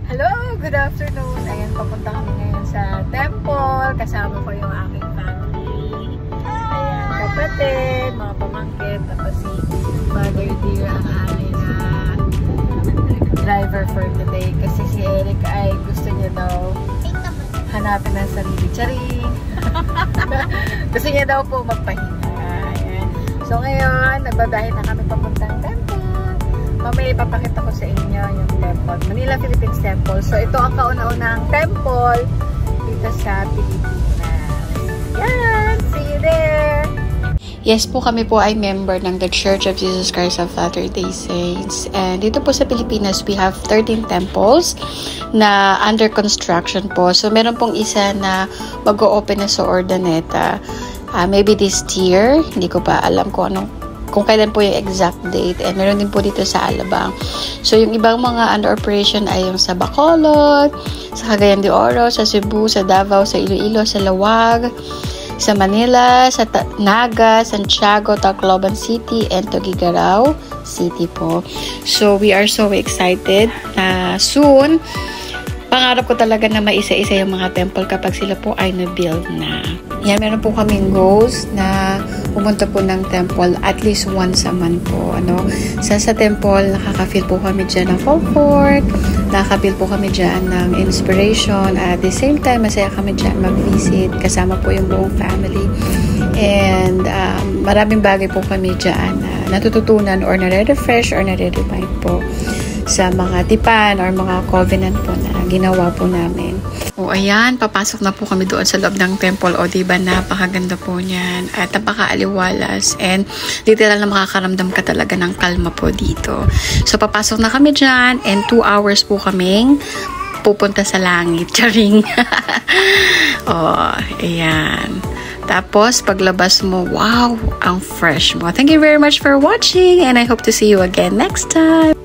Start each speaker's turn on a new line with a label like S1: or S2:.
S1: Hello, good afternoon. Ayan, papunta kami ngayon sa temple. Kasama ko yung aking family. Ayan, kapatid, mga pamangkin, tapos si Mother Dear ang aming driver for today. Kasi si Eric ay gusto niya daw hanapin ang sarili. Charing! Gusto niya daw po magpahinga. Ayan. So ngayon, nagbabahin na kami papuntang temple. Mamaya ipapakita ko sa inyo yung temple. Manila Philippines Temple. So ito ang kauna-unang temple dito sa Pilipinas. Yan! See you there!
S2: Yes po, kami po ay member ng The Church of Jesus Christ of Latter-day Saints. And dito po sa Pilipinas, we have 13 temples na under construction po. So meron pong isa na mag-o-open na sa Urdaneta. Maybe this year. Hindi ko pa alam kung kailan po yung exact date. And meron din po dito sa Alabang. So yung ibang mga under operation ay yung sa Bacolod, sa Cagayan de Oro, sa Cebu, sa Davao, sa Iloilo, sa Lawag, sa Manila, sa Naga, Santiago, Tacloban City, and Tuguegarao City po. So, we are so excited na soon, pangarap ko talaga na maisa-isa yung mga temple kapag sila po ay na-build na. Yan, meron po kaming goals na pumunta po ng temple at least once a month po. Sa temple, nakaka-feel po kami dyan ng comfort, nakaka-feel po kami dyan ng inspiration. At the same time, masaya kami dyan mag-visit kasama po yung buong family. And maraming bagay po kami dyan na natututunan or nare-refresh or nare-remind po sa mga tipan or mga covenant po na ginawa po namin. O ayan, papasok na po kami doon sa loob ng temple. O diba, napakaganda po niyan at napaka-aliwalas and literal na makakaramdam ka talaga ng kalma po dito. So papasok na kami dyan and 2 hours po kaming pupunta sa langit. Charing! O, ayan. Tapos, paglabas mo, wow, ang fresh mo. Thank you very much for watching and I hope to see you again next time.